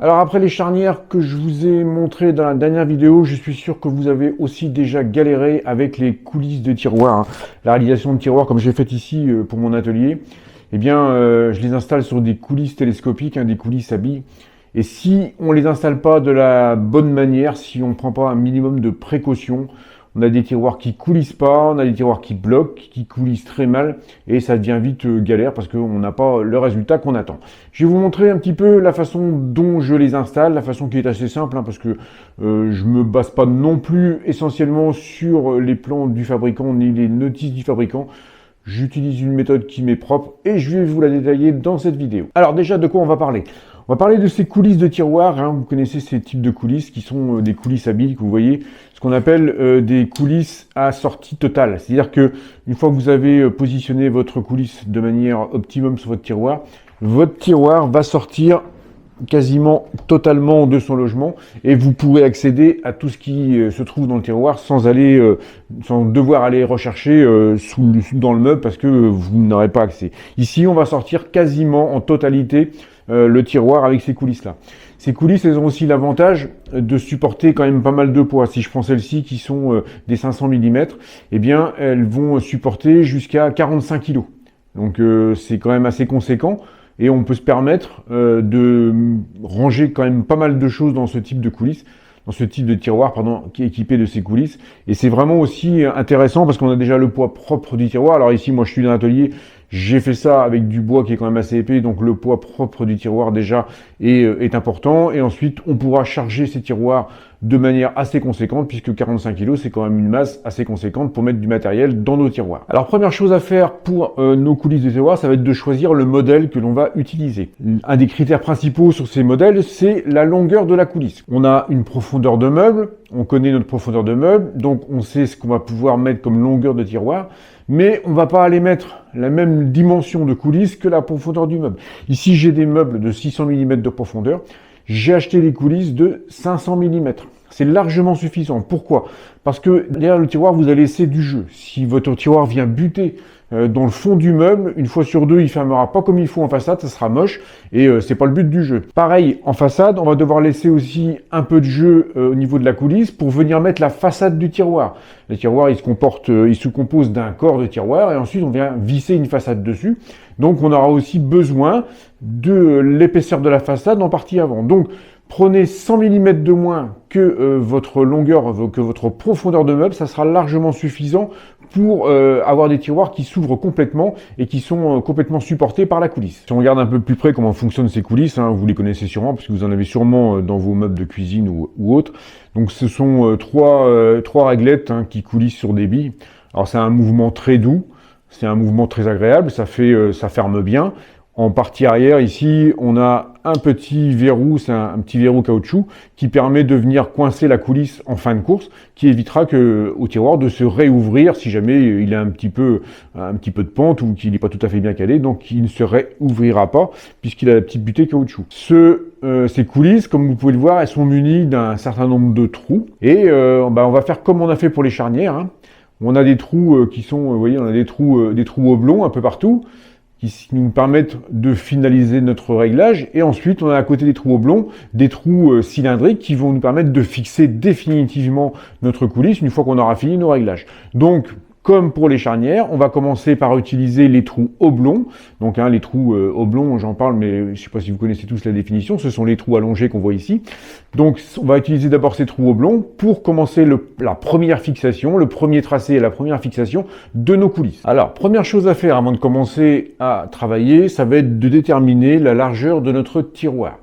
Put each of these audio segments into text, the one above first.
Alors après les charnières que je vous ai montrées dans la dernière vidéo, je suis sûr que vous avez aussi déjà galéré avec les coulisses de tiroirs, hein. La réalisation de tiroirs comme j'ai fait ici pour mon atelier, eh bien je les installe sur des coulisses télescopiques, hein, des coulisses à billes. Et si on les installe pas de la bonne manière, si on ne prend pas un minimum de précaution, on a des tiroirs qui coulissent pas, on a des tiroirs qui bloquent, qui coulissent très mal, et ça devient vite galère parce qu'on n'a pas le résultat qu'on attend. Je vais vous montrer un petit peu la façon dont je les installe, la façon qui est assez simple, hein, parce que je me base pas non plus essentiellement sur les plans du fabricant ni les notices du fabricant. J'utilise une méthode qui m'est propre et je vais vous la détailler dans cette vidéo. Alors déjà, de quoi on va parler? On va parler de ces coulisses de tiroirs, hein. Vous connaissez ces types de coulisses qui sont des coulisses à billes que vous voyez, ce qu'on appelle des coulisses à sortie totale. C'est-à-dire que une fois que vous avez positionné votre coulisse de manière optimum sur votre tiroir va sortir quasiment totalement de son logement et vous pourrez accéder à tout ce qui se trouve dans le tiroir sans devoir aller rechercher dans le meuble parce que vous n'aurez pas accès. Ici, on va sortir quasiment en totalité le tiroir avec ces coulisses-là. Ces coulisses, elles ont aussi l'avantage de supporter quand même pas mal de poids. Si je prends celles-ci qui sont des 500 mm, eh bien, elles vont supporter jusqu'à 45 kg. Donc, c'est quand même assez conséquent. Et on peut se permettre de ranger quand même pas mal de choses dans ce type de coulisses, dans ce type de tiroir, pardon, qui est équipé de ces coulisses. Et c'est vraiment aussi intéressant parce qu'on a déjà le poids propre du tiroir. Alors ici, moi, je suis dans l'atelier, j'ai fait ça avec du bois qui est quand même assez épais, donc le poids propre du tiroir déjà est important. Et ensuite, on pourra charger ces tiroirs de manière assez conséquente, puisque 45 kg, c'est quand même une masse assez conséquente pour mettre du matériel dans nos tiroirs. Alors, première chose à faire pour nos coulisses de tiroirs, ça va être de choisir le modèle que l'on va utiliser. Un des critères principaux sur ces modèles, c'est la longueur de la coulisse. On a une profondeur de meuble, on connaît notre profondeur de meuble, donc on sait ce qu'on va pouvoir mettre comme longueur de tiroir, mais on ne va pas aller mettre la même dimension de coulisse que la profondeur du meuble. Ici, j'ai des meubles de 600 mm de profondeur. J'ai acheté des coulisses de 500 mm. C'est largement suffisant. Pourquoi? Parce que derrière le tiroir, vous allez laisser du jeu. Si votre tiroir vient buter dans le fond du meuble, une fois sur deux, il fermera pas comme il faut en façade, ça sera moche et c'est pas le but du jeu. Pareil, en façade, on va devoir laisser aussi un peu de jeu au niveau de la coulisse pour venir mettre la façade du tiroir. Le tiroir, il se compose d'un corps de tiroir et ensuite on vient visser une façade dessus. Donc on aura aussi besoin de l'épaisseur de la façade en partie avant. Donc prenez 100 mm de moins que votre longueur, que votre profondeur de meuble, ça sera largement suffisant pour avoir des tiroirs qui s'ouvrent complètement et qui sont complètement supportés par la coulisse. Si on regarde un peu plus près comment fonctionnent ces coulisses, hein, vous les connaissez sûrement parce que vous en avez sûrement dans vos meubles de cuisine ou autres. Donc ce sont trois réglettes, hein, qui coulissent sur des billes. Alors c'est un mouvement très doux, c'est un mouvement très agréable, ça ferme bien. En partie arrière, ici, on a un petit verrou, c'est un petit verrou caoutchouc qui permet de venir coincer la coulisse en fin de course, qui évitera au tiroir de se réouvrir si jamais il a un petit peu de pente ou qu'il n'est pas tout à fait bien calé, donc il ne se réouvrira pas puisqu'il a la petite butée caoutchouc. Ces coulisses, comme vous pouvez le voir, elles sont munies d'un certain nombre de trous et on va faire comme on a fait pour les charnières, hein. On a des trous qui sont, vous voyez, on a des trous oblongs un peu partout, qui nous permettent de finaliser notre réglage. Et ensuite, on a à côté des trous oblongs, des trous cylindriques qui vont nous permettre de fixer définitivement notre coulisse une fois qu'on aura fini nos réglages. Donc, comme pour les charnières, on va commencer par utiliser les trous oblongs. Donc les trous oblongs, j'en parle, mais je ne sais pas si vous connaissez tous la définition, ce sont les trous allongés qu'on voit ici. Donc on va utiliser d'abord ces trous oblongs pour commencer la première fixation, le premier tracé et la première fixation de nos coulisses. Alors, première chose à faire avant de commencer à travailler, ça va être de déterminer la largeur de notre tiroir.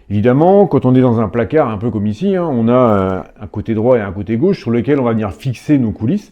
Évidemment, quand on est dans un placard, un peu comme ici, hein, on a un côté droit et un côté gauche sur lequel on va venir fixer nos coulisses.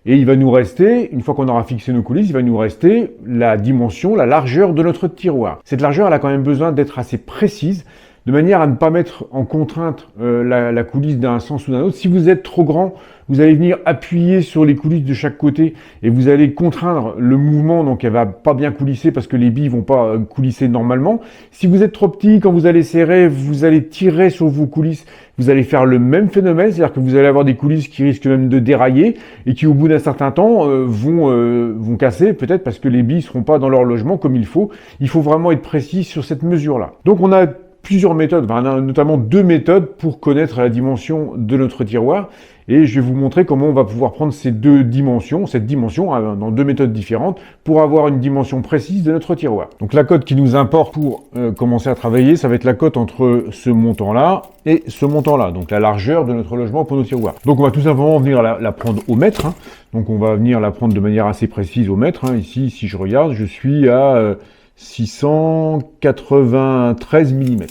Et il va nous rester, une fois qu'on aura fixé nos coulisses, il va nous rester la dimension, la largeur de notre tiroir. Cette largeur, elle a quand même besoin d'être assez précise, de manière à ne pas mettre en contrainte la coulisse d'un sens ou d'un autre. Si vous êtes trop grand, vous allez venir appuyer sur les coulisses de chaque côté et vous allez contraindre le mouvement, donc elle va pas bien coulisser parce que les billes vont pas coulisser normalement. Si vous êtes trop petit, quand vous allez serrer, vous allez tirer sur vos coulisses, vous allez faire le même phénomène, c'est-à-dire que vous allez avoir des coulisses qui risquent même de dérailler et qui au bout d'un certain temps vont casser, peut-être parce que les billes seront pas dans leur logement comme il faut. Il faut vraiment être précis sur cette mesure-là. Donc on a plusieurs méthodes, enfin, on a notamment 2 méthodes pour connaître la dimension de notre tiroir. Et je vais vous montrer comment on va pouvoir prendre ces deux dimensions, cette dimension dans 2 méthodes différentes pour avoir une dimension précise de notre tiroir. Donc la cote qui nous importe pour commencer à travailler, ça va être la cote entre ce montant-là et ce montant-là, donc la largeur de notre logement pour nos tiroirs. Donc on va tout simplement venir la prendre au mètre. Hein. Donc on va venir la prendre de manière assez précise au mètre. Hein. Ici, si je regarde, je suis à 693 mm.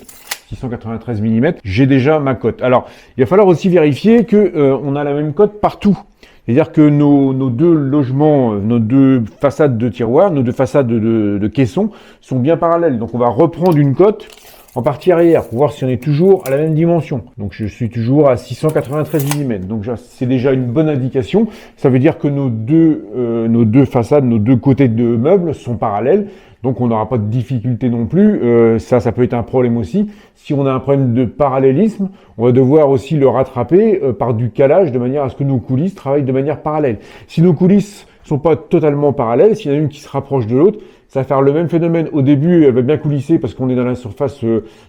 693 mm, j'ai déjà ma cote. Alors, il va falloir aussi vérifier que on a la même cote partout. C'est-à-dire que nos 2 logements, nos 2 façades de tiroirs, nos 2 façades de caissons sont bien parallèles. Donc, on va reprendre une cote en partie arrière pour voir si on est toujours à la même dimension. Donc, je suis toujours à 693 mm. Donc, c'est déjà une bonne indication. Ça veut dire que nos deux façades, nos 2 côtés de meubles sont parallèles. Donc, on n'aura pas de difficulté non plus. Ça peut être un problème aussi. Si on a un problème de parallélisme, on va devoir aussi le rattraper par du calage de manière à ce que nos coulisses travaillent de manière parallèle. Si nos coulisses sont pas totalement parallèles, s'il y en a une qui se rapproche de l'autre, ça va faire le même phénomène. Au début, elle va bien coulisser parce qu'on est dans la surface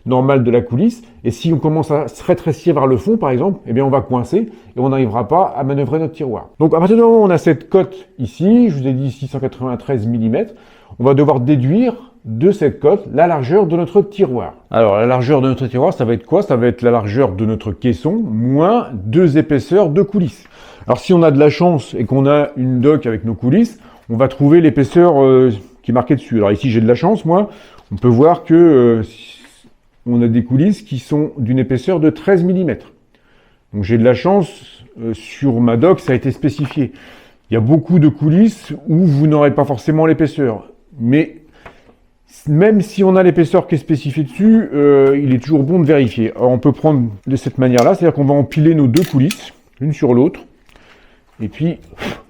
normale de la coulisse. Et si on commence à se rétrécir vers le fond, par exemple, eh bien, on va coincer et on n'arrivera pas à manœuvrer notre tiroir. Donc, à partir du moment où on a cette cote ici, je vous ai dit 693 mm, on va devoir déduire de cette cote la largeur de notre tiroir. Alors, la largeur de notre tiroir, ça va être quoi? Ça va être la largeur de notre caisson moins 2 épaisseurs de coulisses. Alors, si on a de la chance et qu'on a une doc avec nos coulisses, on va trouver l'épaisseur qui est marquée dessus. Alors ici, j'ai de la chance, moi. On peut voir que on a des coulisses qui sont d'une épaisseur de 13 mm. Donc, j'ai de la chance. Sur ma doc, ça a été spécifié. Il y a beaucoup de coulisses où vous n'aurez pas forcément l'épaisseur. Mais même si on a l'épaisseur qui est spécifiée dessus, il est toujours bon de vérifier. Alors, on peut prendre de cette manière-là, c'est-à-dire qu'on va empiler nos 2 coulisses, l'une sur l'autre. Et puis,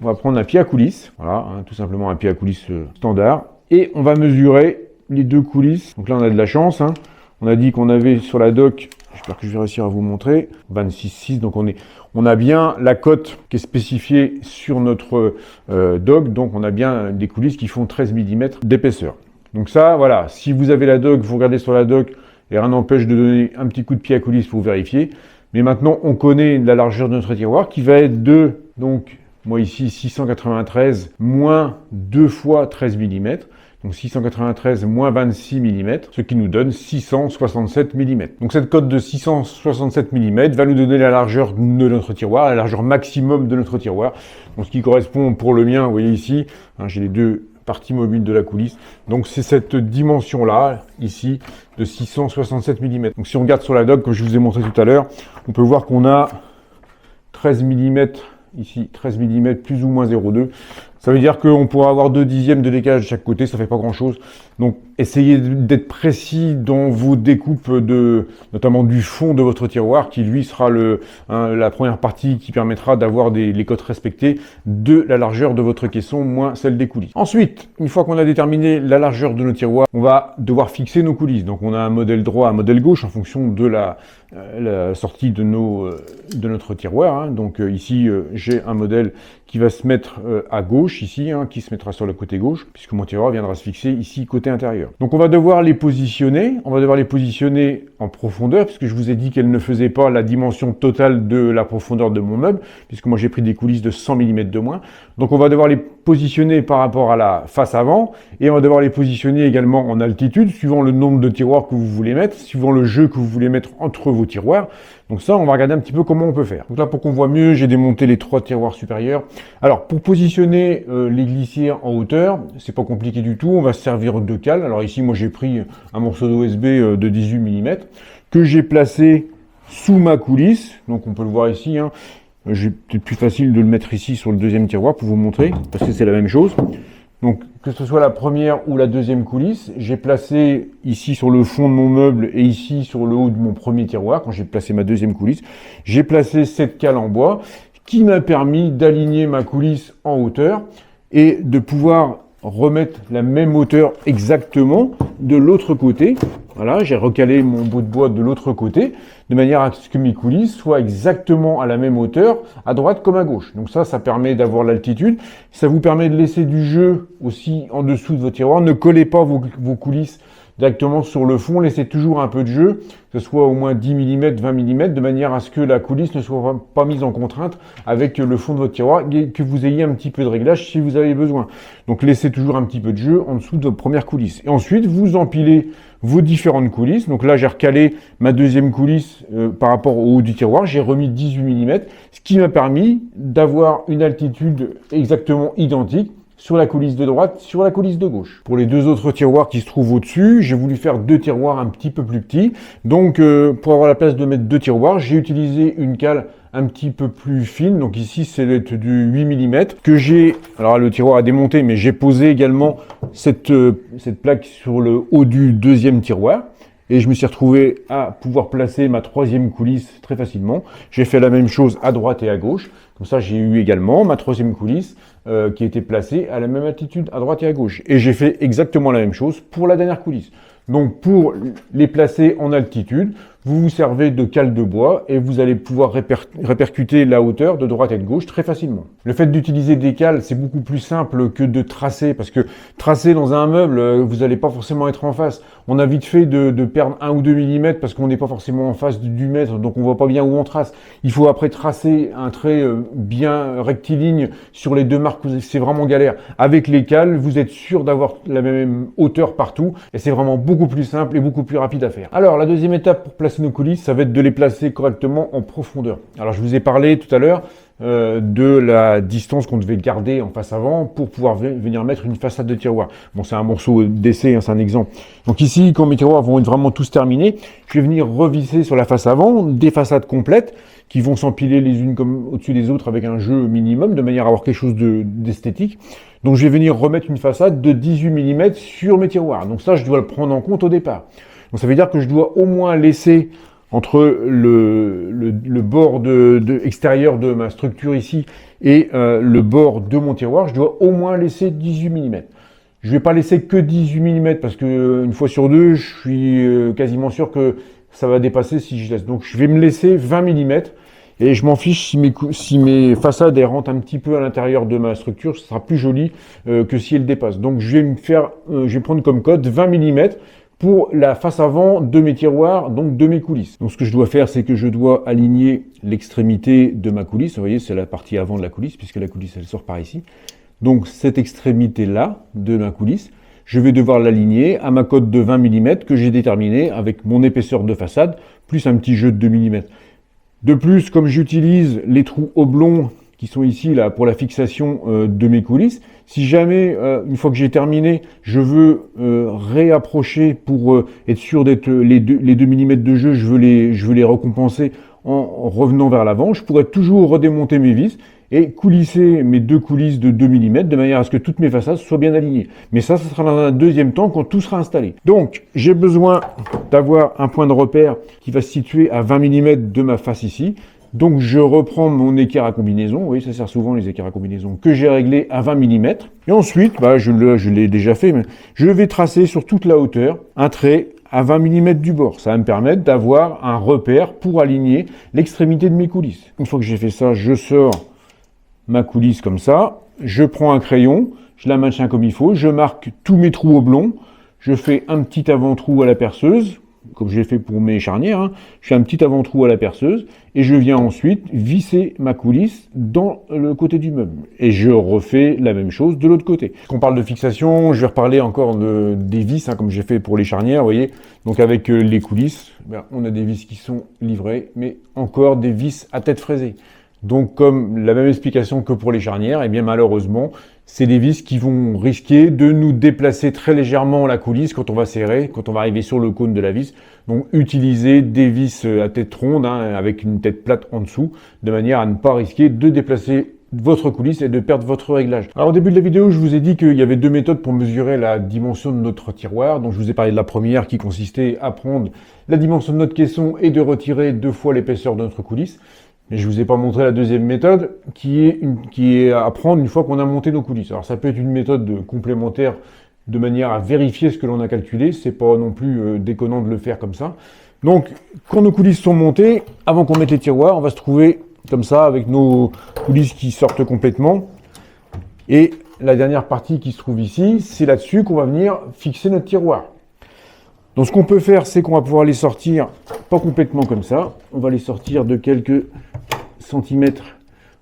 on va prendre un pied à coulisse. Voilà, hein, tout simplement un pied à coulisse standard. Et on va mesurer les 2 coulisses. Donc là, on a de la chance. Hein. On a dit qu'on avait sur la doc, j'espère que je vais réussir à vous montrer, 26,6. Donc on a bien la cote qui est spécifiée sur notre doc. Donc on a bien des coulisses qui font 13 mm d'épaisseur. Donc ça, voilà, si vous avez la doc, vous regardez sur la doc, et rien n'empêche de donner un petit coup de pied à coulisse pour vérifier. Mais maintenant, on connaît la largeur de notre tiroir qui va être de, donc, moi ici, 693 moins 2 fois 13 mm. Donc 693 moins 26 mm, ce qui nous donne 667 mm. Donc cette cote de 667 mm va nous donner la largeur de notre tiroir, la largeur maximum de notre tiroir. Donc ce qui correspond pour le mien, vous voyez ici, hein, j'ai les 2 partie mobile de la coulisse. Donc c'est cette dimension-là, ici, de 667 mm. Donc si on regarde sur la doc, comme je vous ai montré tout à l'heure, on peut voir qu'on a 13 mm, ici, 13 mm plus ou moins 0,2. Ça veut dire qu'on pourra avoir 2 dixièmes de décalage de chaque côté, ça fait pas grand-chose. Donc essayez d'être précis dans vos découpes, notamment du fond de votre tiroir, qui lui sera la première partie qui permettra d'avoir les cotes respectées de la largeur de votre caisson, moins celle des coulisses. Ensuite, une fois qu'on a déterminé la largeur de nos tiroirs, on va devoir fixer nos coulisses. Donc on a un modèle droit, un modèle gauche en fonction de la sortie de notre tiroir. Hein. Donc ici, j'ai un modèle qui va se mettre à gauche, ici, hein, qui se mettra sur le côté gauche, puisque mon tiroir viendra se fixer ici, côté intérieur. Donc on va devoir les positionner, en profondeur, puisque je vous ai dit qu'elles ne faisaient pas la dimension totale de la profondeur de mon meuble, puisque moi j'ai pris des coulisses de 100 mm de moins. Donc on va devoir les positionner par rapport à la face avant, et on va devoir les positionner également en altitude, suivant le nombre de tiroirs que vous voulez mettre, suivant le jeu que vous voulez mettre entre vos tiroirs. Donc ça, on va regarder un petit peu comment on peut faire. Donc là, pour qu'on voit mieux, j'ai démonté les 3 tiroirs supérieurs. Alors, pour positionner les glissières en hauteur, c'est pas compliqué du tout. On va se servir de cale. Alors ici, moi, j'ai pris un morceau d'OSB de 18 mm que j'ai placé sous ma coulisse. Donc, on peut le voir ici. Hein. J'ai peut-être plus facile de le mettre ici sur le deuxième tiroir pour vous montrer, parce que c'est la même chose. Donc, que ce soit la première ou la deuxième coulisse, j'ai placé ici sur le fond de mon meuble et ici sur le haut de mon premier tiroir, quand j'ai placé ma deuxième coulisse, j'ai placé cette cale en bois qui m'a permis d'aligner ma coulisse en hauteur et de pouvoir remettre la même hauteur exactement de l'autre côté. Voilà, j'ai recalé mon bout de bois de l'autre côté, de manière à ce que mes coulisses soient exactement à la même hauteur, à droite comme à gauche. Donc ça permet d'avoir l'altitude. Ça vous permet de laisser du jeu aussi en dessous de vos tiroirs. Ne collez pas vos coulisses directement sur le fond. Laissez toujours un peu de jeu, que ce soit au moins 10 mm, 20 mm, de manière à ce que la coulisse ne soit pas mise en contrainte avec le fond de votre tiroir et que vous ayez un petit peu de réglage si vous avez besoin. Donc laissez toujours un petit peu de jeu en dessous de votre première coulisse. Et ensuite, vous empilez vos différentes coulisses. Donc là, j'ai recalé ma deuxième coulisse par rapport au haut du tiroir. J'ai remis 18 mm, ce qui m'a permis d'avoir une altitude exactement identique sur la coulisse de droite, sur la coulisse de gauche. Pour les deux autres tiroirs qui se trouvent au-dessus, j'ai voulu faire deux tiroirs un petit peu plus petits. Donc, pour avoir la place de mettre deux tiroirs, j'ai utilisé une cale un petit peu plus fine. Donc ici, c'est du 8 mm que j'ai... Alors, le tiroir a démonté, mais j'ai posé également cette plaque sur le haut du deuxième tiroir. Et je me suis retrouvé à pouvoir placer ma troisième coulisse très facilement. J'ai fait la même chose à droite et à gauche. Comme ça, j'ai eu également ma troisième coulisse qui était placée à la même altitude à droite et à gauche. Et j'ai fait exactement la même chose pour la dernière coulisse. Donc, pour les placer en altitude, vous vous servez de cale de bois et vous allez pouvoir répercuter la hauteur de droite et de gauche très facilement. Le fait d'utiliser des cales, c'est beaucoup plus simple que de tracer, parce que tracer dans un meuble, vous n'allez pas forcément être en face. On a vite fait de perdre 1 ou 2 mm parce qu'on n'est pas forcément en face du mètre, donc on voit pas bien où on trace. Il faut après tracer un trait bien rectiligne sur les deux marques, c'est vraiment galère. Avec les cales, vous êtes sûr d'avoir la même hauteur partout et c'est vraiment beaucoup plus simple et beaucoup plus rapide à faire. Alors, la deuxième étape pour placer nos coulisses, ça va être de les placer correctement en profondeur. Alors, je vous ai parlé tout à l'heure de la distance qu'on devait garder en face avant pour pouvoir venir mettre une façade de tiroir. Bon, c'est un morceau d'essai, hein, c'est un exemple. Donc ici, quand mes tiroirs vont être vraiment tous terminés, je vais venir revisser sur la face avant des façades complètes qui vont s'empiler les unes comme au-dessus des autres avec un jeu minimum, de manière à avoir quelque chose d'esthétique. Donc je vais venir remettre une façade de 18 mm sur mes tiroirs. Donc ça, je dois le prendre en compte au départ. Donc ça veut dire que je dois au moins laisser entre le bord extérieur de ma structure ici et le bord de mon tiroir, je dois au moins laisser 18 mm. Je ne vais pas laisser que 18 mm parce que une fois sur deux, je suis quasiment sûr que ça va dépasser si je laisse. Donc je vais me laisser 20 mm et je m'en fiche si mes façades elles rentrent un petit peu à l'intérieur de ma structure, ce sera plus joli que si elles dépassent. Donc je vais prendre comme code 20 mm pour la face avant de mes tiroirs, donc de mes coulisses. Donc ce que je dois faire, c'est que je dois aligner l'extrémité de ma coulisse. Vous voyez, c'est la partie avant de la coulisse, puisque la coulisse, elle sort par ici. Donc cette extrémité-là de ma coulisse, je vais devoir l'aligner à ma cote de 20 mm que j'ai déterminée avec mon épaisseur de façade, plus un petit jeu de 2 mm. De plus, comme j'utilise les trous oblongs qui sont ici là pour la fixation de mes coulisses, si jamais, une fois que j'ai terminé, je veux réapprocher pour être sûr d'être les 2 mm de jeu, je veux les récompenser en revenant vers l'avant, je pourrais toujours redémonter mes vis et coulisser mes deux coulisses de 2 mm de manière à ce que toutes mes façades soient bien alignées. Mais ça sera dans un deuxième temps quand tout sera installé. Donc, j'ai besoin d'avoir un point de repère qui va se situer à 20 mm de ma face ici. Donc je reprends mon équerre à combinaison, oui ça sert souvent les équerres à combinaison, que j'ai réglé à 20 mm. Et ensuite, je l'ai déjà fait, mais je vais tracer sur toute la hauteur un trait à 20 mm du bord. Ça va me permettre d'avoir un repère pour aligner l'extrémité de mes coulisses. Une fois que j'ai fait ça, je sors ma coulisse comme ça, je prends un crayon, je la maintiens comme il faut, je marque tous mes trous oblongs, je fais un petit avant-trou à la perceuse, comme j'ai fait pour mes charnières, hein. Je fais un petit avant-trou à la perceuse et je viens ensuite visser ma coulisse dans le côté du meuble. Et je refais la même chose de l'autre côté. Quand on parle de fixation, je vais reparler encore des vis, hein, comme j'ai fait pour les charnières, vous voyez. Donc avec les coulisses, on a des vis qui sont livrées, mais encore des vis à tête fraisée. Donc comme la même explication que pour les charnières, et bien malheureusement, c'est des vis qui vont risquer de nous déplacer très légèrement la coulisse quand on va serrer, quand on va arriver sur le cône de la vis. Donc utilisez des vis à tête ronde, hein, avec une tête plate en dessous, de manière à ne pas risquer de déplacer votre coulisse et de perdre votre réglage. Alors au début de la vidéo, je vous ai dit qu'il y avait deux méthodes pour mesurer la dimension de notre tiroir. Donc je vous ai parlé de la première qui consistait à prendre la dimension de notre caisson et de retirer 2 fois l'épaisseur de notre coulisse. Mais je vous ai pas montré la deuxième méthode qui est à prendre une fois qu'on a monté nos coulisses. Alors ça peut être une méthode complémentaire de manière à vérifier ce que l'on a calculé. C'est pas non plus déconnant de le faire comme ça. Donc quand nos coulisses sont montées, avant qu'on mette les tiroirs, on va se trouver comme ça avec nos coulisses qui sortent complètement. Et la dernière partie qui se trouve ici, c'est là-dessus qu'on va venir fixer notre tiroir. Donc ce qu'on peut faire, c'est qu'on va pouvoir les sortir, pas complètement comme ça, on va les sortir de quelques centimètres.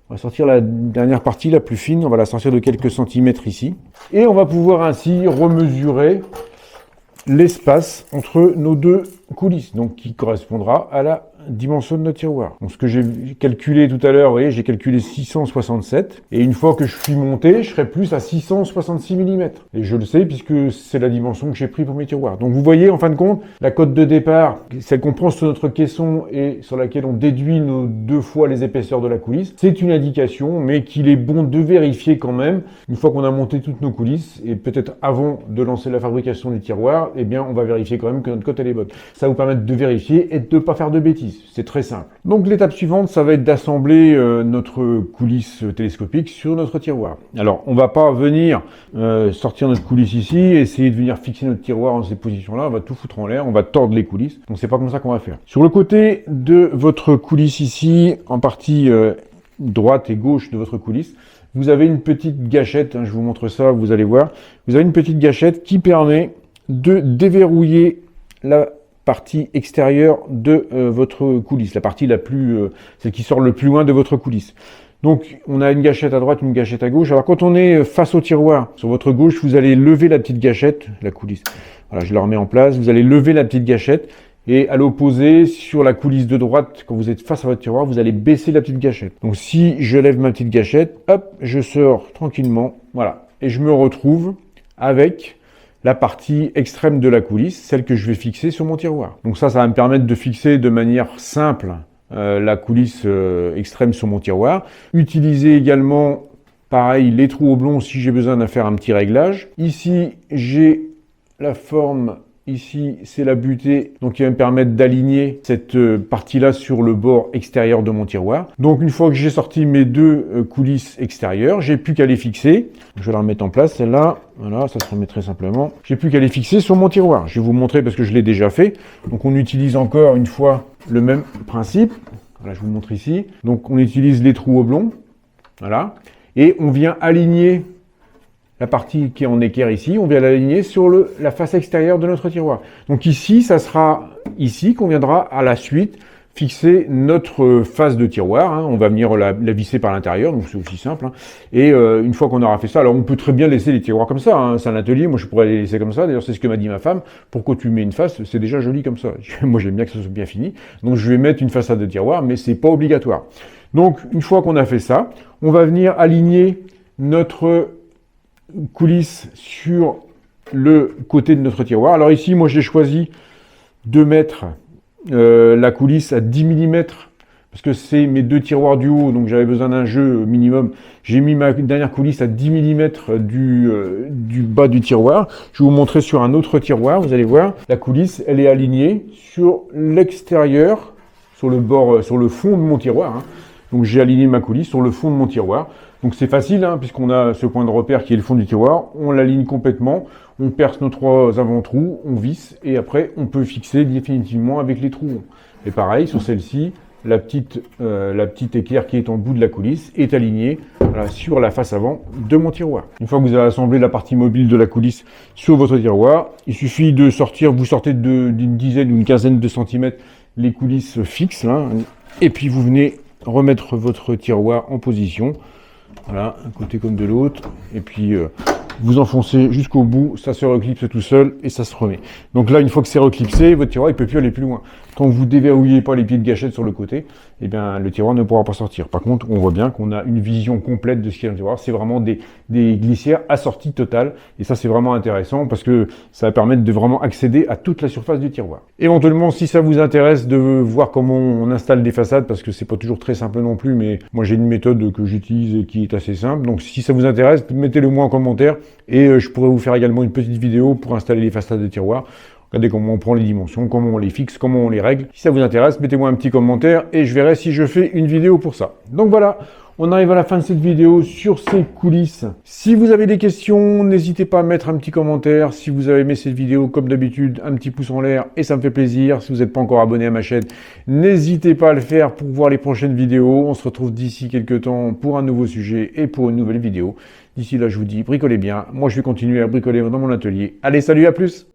On va sortir la dernière partie, la plus fine, on va la sortir de quelques centimètres ici. Et on va pouvoir ainsi remesurer l'espace entre nos deux coulisses, donc qui correspondra à la dimension de notre tiroir. Donc ce que j'ai calculé tout à l'heure, vous voyez, j'ai calculé 667, et une fois que je suis monté, je serai plus à 666 mm. Et je le sais puisque c'est la dimension que j'ai pris pour mes tiroirs. Donc vous voyez, en fin de compte, la cote de départ, celle qu'on prend sur notre caisson et sur laquelle on déduit nos 2 fois les épaisseurs de la coulisse, c'est une indication, mais qu'il est bon de vérifier quand même, une fois qu'on a monté toutes nos coulisses, et peut-être avant de lancer la fabrication du tiroir, eh bien on va vérifier quand même que notre cote elle est bonne. Ça va vous permettre de vérifier et de ne pas faire de bêtises. C'est très simple. Donc l'étape suivante, ça va être d'assembler notre coulisse télescopique sur notre tiroir. Alors, on va pas venir sortir notre coulisse ici, essayer de venir fixer notre tiroir en cette position-là, on va tout foutre en l'air, on va tordre les coulisses. Donc c'est pas comme ça qu'on va faire. Sur le côté de votre coulisse ici, en partie droite et gauche de votre coulisse, vous avez une petite gâchette, hein, je vous montre ça, vous allez voir. Vous avez une petite gâchette qui permet de déverrouiller la partie extérieure de votre coulisse, la partie la plus, celle qui sort le plus loin de votre coulisse. Donc on a une gâchette à droite, une gâchette à gauche. Alors quand on est face au tiroir, sur votre gauche, vous allez lever la petite gâchette, la coulisse. Voilà, je la remets en place. Vous allez lever la petite gâchette et à l'opposé, sur la coulisse de droite, quand vous êtes face à votre tiroir, vous allez baisser la petite gâchette. Donc si je lève ma petite gâchette, hop, je sors tranquillement, voilà, et je me retrouve avec la partie extrême de la coulisse, celle que je vais fixer sur mon tiroir. Donc ça va me permettre de fixer de manière simple la coulisse extrême sur mon tiroir. Utiliser également, pareil, les trous oblongs si j'ai besoin de faire un petit réglage. Ici, j'ai la forme. Ici, c'est la butée, donc qui va me permettre d'aligner cette partie-là sur le bord extérieur de mon tiroir. Donc, une fois que j'ai sorti mes deux coulisses extérieures, j'ai plus qu'à les fixer. Je vais la remettre en place, celle-là. Voilà, ça se remet très simplement. J'ai plus qu'à les fixer sur mon tiroir. Je vais vous montrer parce que je l'ai déjà fait. Donc, on utilise encore une fois le même principe. Voilà, je vous montre ici. Donc, on utilise les trous oblongs. Voilà. Et on vient aligner la partie qui est en équerre ici, on vient l'aligner sur la face extérieure de notre tiroir. Donc ici, ça sera ici qu'on viendra à la suite fixer notre face de tiroir. Hein. On va venir la visser par l'intérieur, donc c'est aussi simple. Hein. Et une fois qu'on aura fait ça, alors on peut très bien laisser les tiroirs comme ça. Hein. C'est un atelier, moi je pourrais les laisser comme ça. D'ailleurs, c'est ce que m'a dit ma femme. Pourquoi tu mets une face? C'est déjà joli comme ça. Moi j'aime bien que ça soit bien fini. Donc je vais mettre une façade de tiroir, mais c'est pas obligatoire. Donc une fois qu'on a fait ça, on va venir aligner notre coulisse sur le côté de notre tiroir. Alors ici, moi j'ai choisi de mettre la coulisse à 10 mm parce que c'est mes deux tiroirs du haut, donc j'avais besoin d'un jeu minimum. J'ai mis ma dernière coulisse à 10 mm du bas du tiroir. Je vais vous montrer sur un autre tiroir, vous allez voir. La coulisse, elle est alignée sur l'extérieur, sur le bord, sur le fond de mon tiroir. Hein. Donc j'ai aligné ma coulisse sur le fond de mon tiroir. Donc c'est facile, hein, puisqu'on a ce point de repère qui est le fond du tiroir, on l'aligne complètement, on perce nos 3 avant-trous, on visse, et après on peut fixer définitivement avec les trous. Et pareil, sur celle-ci, la petite équerre qui est en bout de la coulisse est alignée voilà, sur la face avant de mon tiroir. Une fois que vous avez assemblé la partie mobile de la coulisse sur votre tiroir, il suffit de sortir, vous sortez d'une dizaine ou une quinzaine de centimètres les coulisses fixes, là, et puis vous venez remettre votre tiroir en position. Voilà, un côté comme de l'autre, et puis vous enfoncez jusqu'au bout, ça se reclipse tout seul et ça se remet. Donc là, une fois que c'est reclipsé, votre tiroir il peut plus aller plus loin. Tant que vous déverrouillez pas les pieds de gâchette sur le côté, eh bien le tiroir ne pourra pas sortir. Par contre, on voit bien qu'on a une vision complète de ce qu'il y a dans le tiroir. C'est vraiment des glissières assorties totales, et ça c'est vraiment intéressant parce que ça va permettre de vraiment accéder à toute la surface du tiroir. Éventuellement, si ça vous intéresse de voir comment on installe des façades, parce que c'est pas toujours très simple non plus, mais moi j'ai une méthode que j'utilise et qui est assez simple. Donc si ça vous intéresse, mettez-le moi en commentaire et je pourrais vous faire également une petite vidéo pour installer les façades de tiroir. Regardez comment on prend les dimensions, comment on les fixe, comment on les règle. Si ça vous intéresse, mettez-moi un petit commentaire et je verrai si je fais une vidéo pour ça. Donc voilà, on arrive à la fin de cette vidéo sur ces coulisses. Si vous avez des questions, n'hésitez pas à mettre un petit commentaire. Si vous avez aimé cette vidéo, comme d'habitude, un petit pouce en l'air et ça me fait plaisir. Si vous n'êtes pas encore abonné à ma chaîne, n'hésitez pas à le faire pour voir les prochaines vidéos. On se retrouve d'ici quelques temps pour un nouveau sujet et pour une nouvelle vidéo. D'ici là, je vous dis, bricolez bien. Moi, je vais continuer à bricoler dans mon atelier. Allez, salut, à plus!